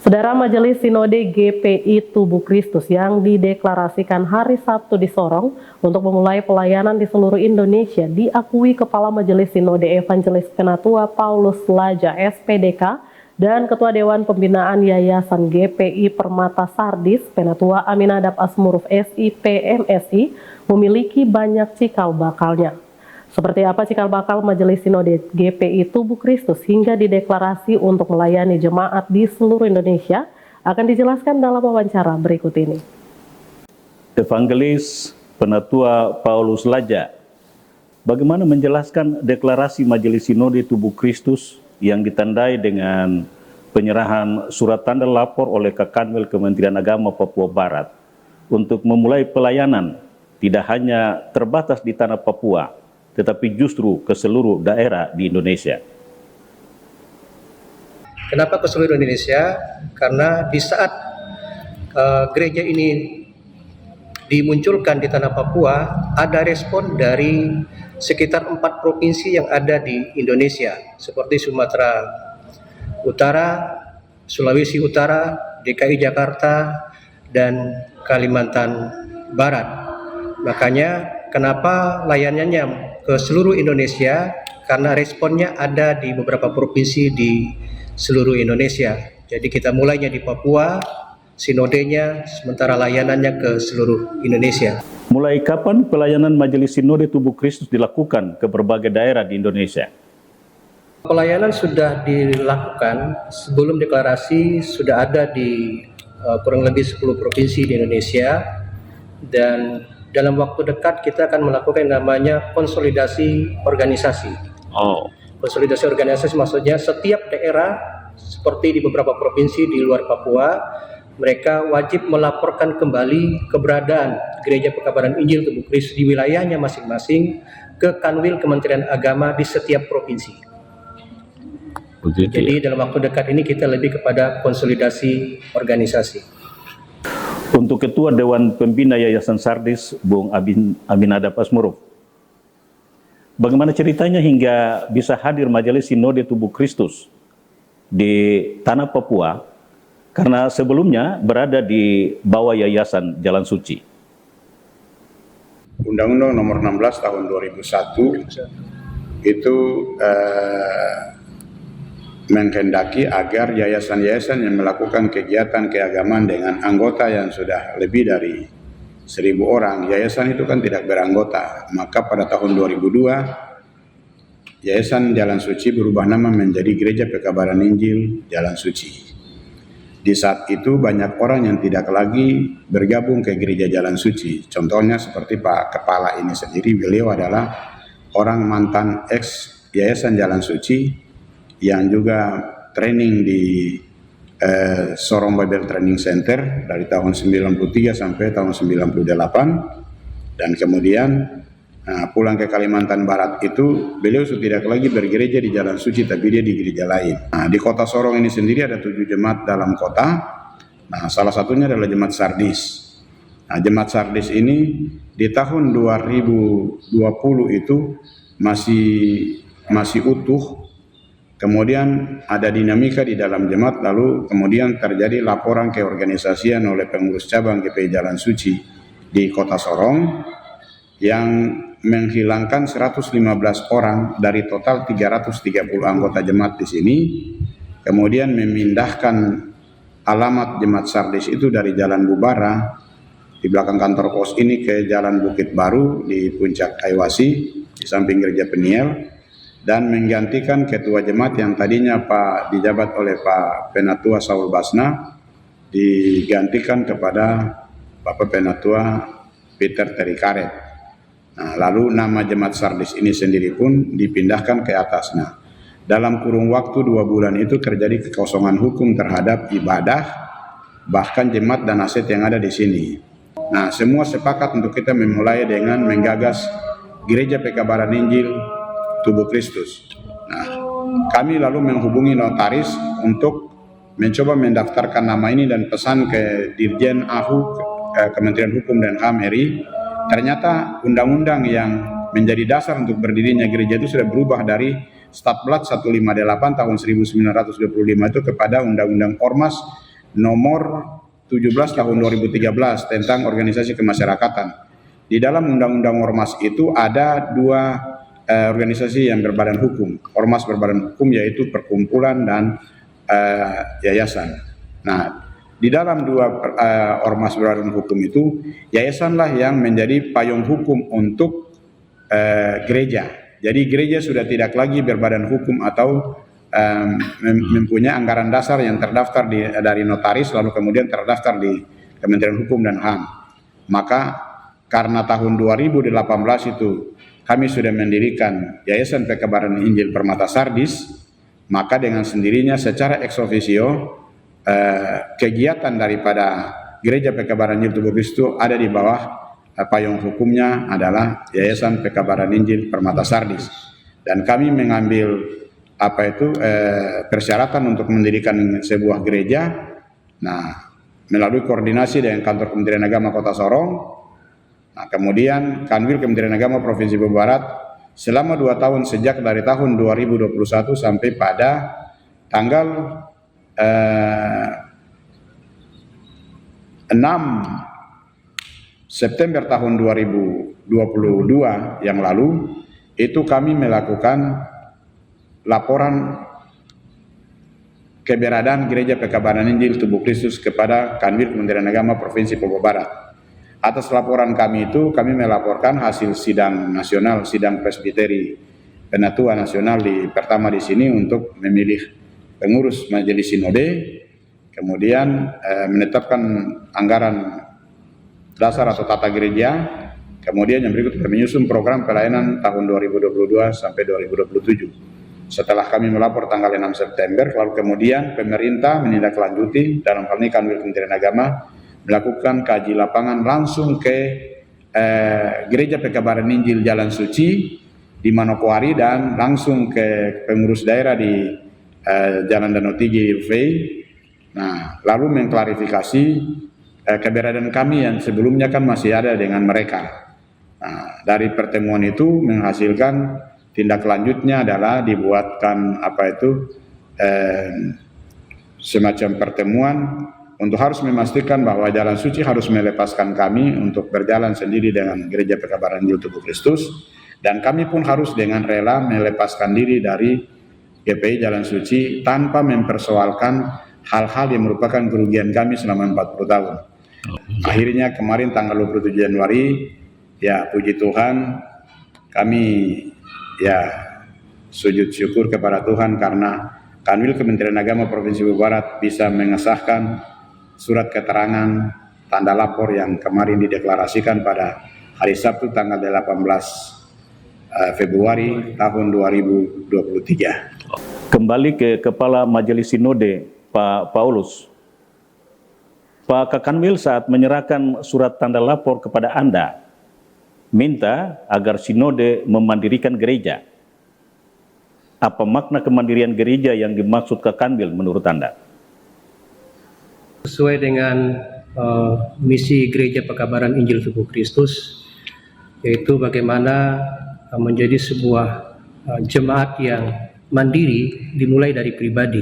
Saudara, Majelis Sinode GPI Tubuh Kristus yang dideklarasikan hari Sabtu di Sorong untuk memulai pelayanan di seluruh Indonesia diakui Kepala Majelis Sinode Evangelis Penatua Paulus Laja SPDK dan Ketua Dewan Pembinaan Yayasan GPI Permata Sardis Penatua Aminadab Asmuruf SIP MSI memiliki banyak cikal bakalnya. Seperti apa cikal bakal Majelis Sinode GPI Tubuh Kristus hingga dideklarasi untuk melayani jemaat di seluruh Indonesia akan dijelaskan dalam wawancara berikut ini. Evangelis Penatua Paulus Laja, bagaimana menjelaskan deklarasi Majelis Sinode Tubuh Kristus yang ditandai dengan penyerahan surat tanda lapor oleh Kakanwil Kementerian Agama Papua Barat untuk memulai pelayanan tidak hanya terbatas di tanah Papua, tetapi justru ke seluruh daerah di Indonesia. Kenapa ke seluruh Indonesia? Karena di saat gereja ini dimunculkan di tanah Papua, ada respon dari sekitar 4 provinsi yang ada di Indonesia, seperti Sumatera Utara, Sulawesi Utara, DKI Jakarta, dan Kalimantan Barat. Makanya kenapa layanannya ke seluruh Indonesia? Karena responnya ada di beberapa provinsi di seluruh Indonesia. Jadi kita mulainya di Papua, sinodenya, sementara layanannya ke seluruh Indonesia. Mulai kapan pelayanan Majelis Sinode Tubuh Kristus dilakukan ke berbagai daerah di Indonesia? Pelayanan sudah dilakukan sebelum deklarasi, sudah ada di kurang lebih 10 provinsi di Indonesia, dan dalam waktu dekat kita akan melakukan namanya konsolidasi organisasi. Konsolidasi organisasi maksudnya setiap daerah seperti di beberapa provinsi di luar Papua, mereka wajib melaporkan kembali keberadaan Gereja Pekabaran Injil Tubuh Kristus di wilayahnya masing-masing ke Kanwil Kementerian Agama di setiap provinsi. Jadi dalam waktu dekat ini kita lebih kepada konsolidasi organisasi. Untuk Ketua Dewan Pembina Yayasan Sardis, Bung Aminadab Asmuruf, bagaimana ceritanya hingga bisa hadir Majelis Sinode Tubuh Kristus di tanah Papua, karena sebelumnya berada di bawah Yayasan Jalan Suci? Undang-Undang Nomor 16 Tahun 2001 itu menghendaki agar yayasan-yayasan yang melakukan kegiatan keagamaan dengan anggota yang sudah lebih dari 1.000 orang, yayasan itu kan tidak beranggota. Maka pada tahun 2002, Yayasan Jalan Suci berubah nama menjadi Gereja Pekabaran Injil Jalan Suci. Di saat itu banyak orang yang tidak lagi bergabung ke Gereja Jalan Suci. Contohnya seperti Pak Kepala ini sendiri, beliau adalah orang mantan ex Yayasan Jalan Suci, yang juga training di Sorong Bible Training Center dari tahun 93 sampai tahun 98, dan kemudian pulang ke Kalimantan Barat itu beliau sudah tidak lagi bergereja di Jalan Suci, tapi dia di gereja lain. Di kota Sorong ini sendiri ada 7 jemaat dalam kota. Salah satunya adalah Jemaat Sardis. Jemaat Sardis ini di tahun 2020 itu masih utuh. Kemudian ada dinamika di dalam jemaat, lalu kemudian terjadi laporan keorganisasian oleh pengurus cabang GPI Jalan Suci di Kota Sorong yang menghilangkan 115 orang dari total 330 anggota jemaat di sini, kemudian memindahkan alamat Jemaat Sardis itu dari Jalan Bubara di belakang kantor pos ini ke Jalan Bukit Baru di Puncak Aiwasi di samping Gereja Peniel, dan menggantikan ketua jemaat yang tadinya dijabat oleh Pak Penatua Saul Basna, digantikan kepada Bapak Penatua Peter Terikaret. Lalu nama Jemaat Sardis ini sendiri pun dipindahkan ke atasnya. Dalam kurun waktu 2 bulan itu terjadi kekosongan hukum terhadap ibadah, bahkan jemaat dan aset yang ada di sini. Semua sepakat untuk kita memulai dengan menggagas Gereja Pekabaran Injil Tubuh Kristus. Kami lalu menghubungi notaris untuk mencoba mendaftarkan nama ini dan pesan ke Dirjen AHU Kementerian Hukum dan HAM RI. Ternyata undang-undang yang menjadi dasar untuk berdirinya gereja itu sudah berubah dari Statplat 158 tahun 1925 itu kepada Undang-Undang Ormas nomor 17 tahun 2013 tentang organisasi kemasyarakatan. Di dalam Undang-Undang Ormas itu ada dua organisasi yang berbadan hukum, ormas berbadan hukum, yaitu perkumpulan dan yayasan. Nah, di dalam dua ormas berbadan hukum itu, yayasanlah yang menjadi payung hukum untuk gereja. Jadi gereja sudah tidak lagi berbadan hukum atau mempunyai anggaran dasar yang terdaftar dari notaris, lalu kemudian terdaftar di Kementerian Hukum dan HAM. Maka karena tahun 2018 itu kami sudah mendirikan Yayasan Pekabaran Injil Permata Sardis, maka dengan sendirinya secara ex officio kegiatan daripada Gereja Pekabaran Injil Tubuh Kristus ada di bawah payung hukumnya adalah Yayasan Pekabaran Injil Permata Sardis. Dan kami mengambil persyaratan untuk mendirikan sebuah gereja, nah melalui koordinasi dengan kantor Kementerian Agama Kota Sorong. Nah, kemudian Kanwil Kementerian Agama Provinsi Papua Barat selama 2 tahun sejak dari tahun 2021 sampai pada tanggal 6 September tahun 2022 yang lalu itu kami melakukan laporan keberadaan Gereja Pekabaran Injil Tubuh Kristus kepada Kanwil Kementerian Agama Provinsi Papua Barat. Atas laporan kami itu, kami melaporkan hasil sidang nasional, sidang presbiteri Penatua Nasional pertama di sini untuk memilih pengurus Majelis Sinode, kemudian menetapkan anggaran dasar atau tata gereja, kemudian yang berikut menyusun program pelayanan tahun 2022 sampai 2027. Setelah kami melapor tanggal 6 September, lalu kemudian pemerintah menindaklanjuti, dalam hal ini Kanwil Kementerian Agama, melakukan kaji lapangan langsung ke Gereja Pekabaran Injil Jalan Suci di Manokwari dan langsung ke pengurus daerah di Jalan Danau Tigih Uvei. Nah, lalu mengklarifikasi keberadaan kami yang sebelumnya kan masih ada dengan mereka. Nah, dari pertemuan itu menghasilkan tindak lanjutnya adalah dibuatkan semacam pertemuan untuk harus memastikan bahwa Jalan Suci harus melepaskan kami untuk berjalan sendiri dengan Gereja Pekabaran Injil Tubuh Kristus, dan kami pun harus dengan rela melepaskan diri dari GPI Jalan Suci tanpa mempersoalkan hal-hal yang merupakan kerugian kami selama 40 tahun. Akhirnya kemarin tanggal 27 Januari, ya puji Tuhan, kami ya sujud syukur kepada Tuhan karena Kanwil Kementerian Agama Provinsi Papua Barat bisa mengesahkan surat keterangan tanda lapor yang kemarin dideklarasikan pada hari Sabtu tanggal 18 Februari tahun 2023. Kembali ke Kepala Majelis Sinode, Pak Paulus. Pak Kakanwil saat menyerahkan surat tanda lapor kepada Anda, minta agar Sinode memandirikan gereja. Apa makna kemandirian gereja yang dimaksud Kakanwil menurut Anda? Sesuai dengan misi Gereja Pekabaran Injil Tubuh Kristus, yaitu bagaimana menjadi sebuah jemaat yang mandiri dimulai dari pribadi.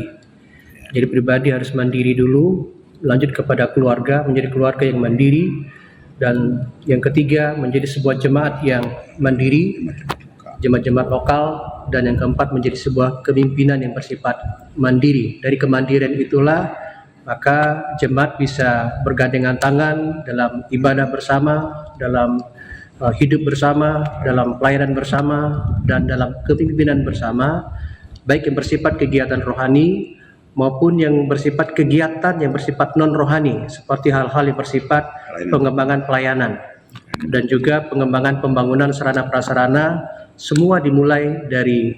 Jadi pribadi harus mandiri dulu, lanjut kepada keluarga, menjadi keluarga yang mandiri, dan yang ketiga menjadi sebuah jemaat yang mandiri, jemaat-jemaat lokal, dan yang keempat menjadi sebuah kepemimpinan yang bersifat mandiri. Dari kemandirian itulah maka jemaat bisa bergandengan tangan dalam ibadah bersama, dalam hidup bersama, dalam pelayanan bersama, dan dalam kepemimpinan bersama, baik yang bersifat kegiatan rohani maupun yang bersifat kegiatan yang bersifat non-rohani, seperti hal-hal yang bersifat pengembangan pelayanan dan juga pengembangan pembangunan sarana prasarana, semua dimulai dari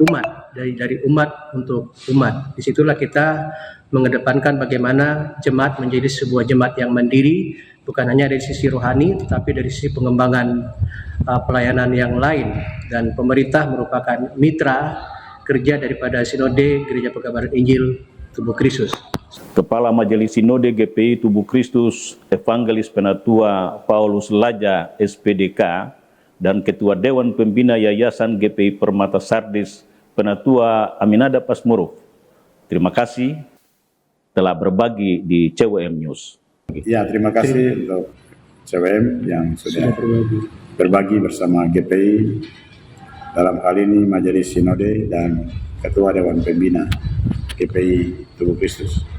umat, dari umat untuk umat. Disitulah kita mengedepankan bagaimana jemaat menjadi sebuah jemaat yang mandiri, bukan hanya dari sisi rohani, tetapi dari sisi pengembangan pelayanan yang lain. Dan pemerintah merupakan mitra kerja daripada Sinode Gereja Pekabaran Injil Tubuh Kristus. Kepala Majelis Sinode GPI Tubuh Kristus Evangelis Penatua Paulus Laja SPDK dan Ketua Dewan Pembina Yayasan GPI Permata Sardis Penatua Aminada Pasmuruf. Terima kasih telah berbagi di CWM News. Ya, terima kasih untuk CWM yang sudah berbagi bersama GPI dalam hal ini Majelis Sinode dan Ketua Dewan Pembina GPI Tubuh Kristus.